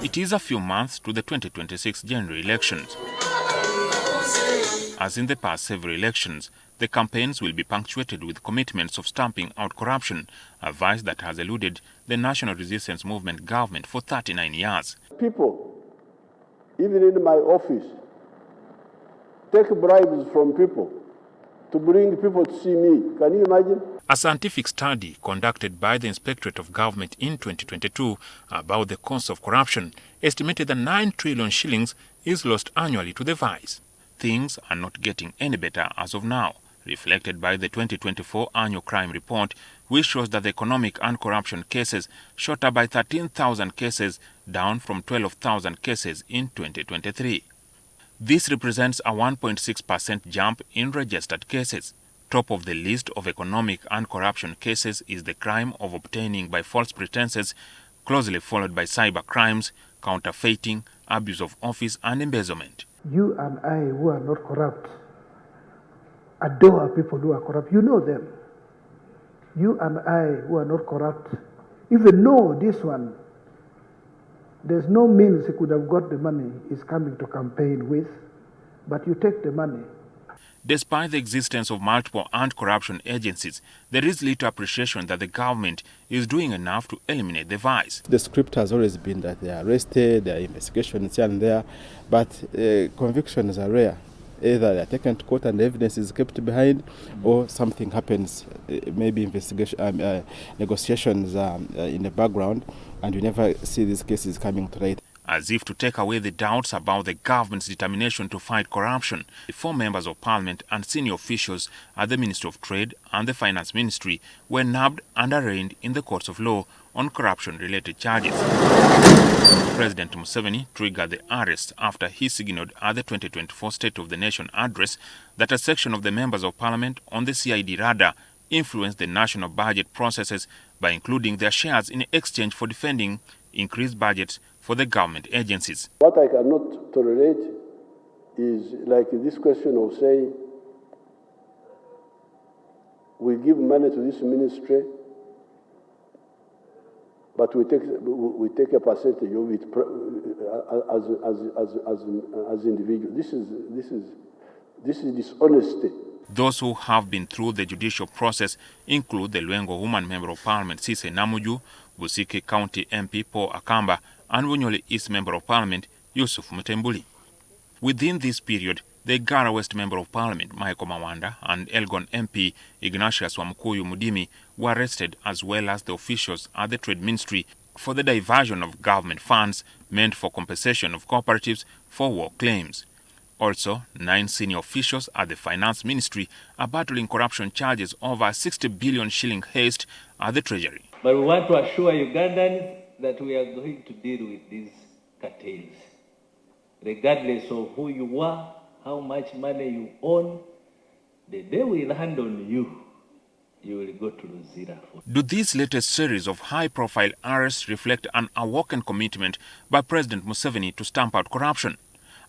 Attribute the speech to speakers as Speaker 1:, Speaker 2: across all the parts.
Speaker 1: It is a few months to the 2026 general elections. As in the past several elections, the campaigns will be punctuated with commitments of stamping out corruption, a vice that has eluded the National Resistance Movement government for 39 years.
Speaker 2: People, even in my office, take bribes from people to bring people to see me. Can you imagine?
Speaker 1: A scientific study conducted by the Inspectorate of Government in 2022 about the cost of corruption estimated that 9 trillion shillings is lost annually to the vice. Things are not getting any better as of now, reflected by the 2024 annual crime report, which shows that the economic and corruption cases shot up by 13,000 cases, down from 12,000 cases in 2023. This represents a 1.6% jump in registered cases. Top of the list of economic and corruption cases is the crime of obtaining by false pretenses, closely followed by cyber crimes, counterfeiting, abuse of office and embezzlement.
Speaker 3: You and I who are not corrupt adore people who are corrupt. You know them. You and I who are not corrupt even know this one. There's no means he could have got the money he's coming to campaign with, but you take the money.
Speaker 1: Despite the existence of multiple anti-corruption agencies, there is little appreciation that the government is doing enough to eliminate the vice.
Speaker 4: The script has always been that they are arrested, there are investigations here and there, but convictions are rare. Either they are taken to court and the evidence is kept behind, or something happens, maybe negotiations in the background, and you never see these cases coming to light.
Speaker 1: As if to take away the doubts about the government's determination to fight corruption, the 4 members of parliament and senior officials at the Ministry of Trade and the Finance Ministry were nabbed and arraigned in the courts of law on corruption-related charges. President Museveni triggered the arrest after he signaled at the 2024 State of the Nation address that a section of the members of parliament on the CID radar influenced the national budget processes by including their shares in exchange for defending increased budgets for the government agencies.
Speaker 2: What I cannot tolerate is like this question of saying, we give money to this ministry, but we take a percentage of it as individuals. This is dishonesty.
Speaker 1: Those who have been through the judicial process include the Lwengo Woman Member of Parliament Sise Namuju, Busiki County MP Paul Akamba, and Bunyole East Member of Parliament Yusuf Mutembuli. Within this period, the Igara West Member of Parliament Michael Mawanda and Elgon MP Ignatius Wamkuyu Mudimi were arrested, as well as the officials at the Trade Ministry, for the diversion of government funds meant for compensation of cooperatives for war claims. Also, 9 senior officials at the Finance Ministry are battling corruption charges over 60 billion shilling heist at the Treasury.
Speaker 5: But we want to assure Ugandans that we are going to deal with these cartels. Regardless of who you are, how much money you own, the day we land on you, you will go to Luzira.
Speaker 1: Do these latest series of high-profile arrests reflect an awoken commitment by President Museveni to stamp out corruption?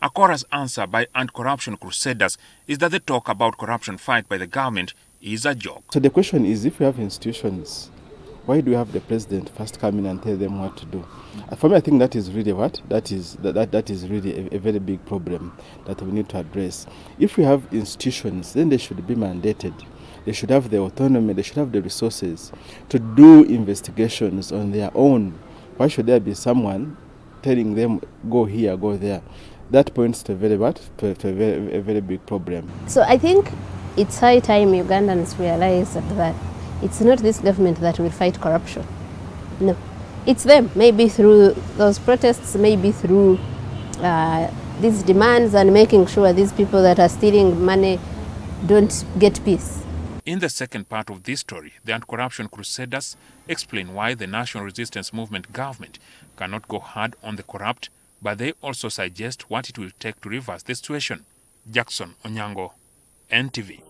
Speaker 1: A chorus answer by anti-corruption crusaders is that the talk about corruption fight by the government is a joke.
Speaker 4: So the question is, if we have institutions, why do we have the president first come in and tell them what to do? For me, I think that is really that is really a very big problem that we need to address. If we have institutions, then they should be mandated. They should have the autonomy, they should have the resources to do investigations on their own. Why should there be someone telling them, go here, go there? That points to a very big problem.
Speaker 6: So I think it's high time Ugandans realize that it's not this government that will fight corruption. No, it's them. Maybe through those protests, maybe through these demands and making sure these people that are stealing money don't get peace.
Speaker 1: In the second part of this story, the anti-corruption crusaders explain why the National Resistance Movement government cannot go hard on the corrupt, but they also suggest what it will take to reverse the situation. Jackson Onyango, NTV.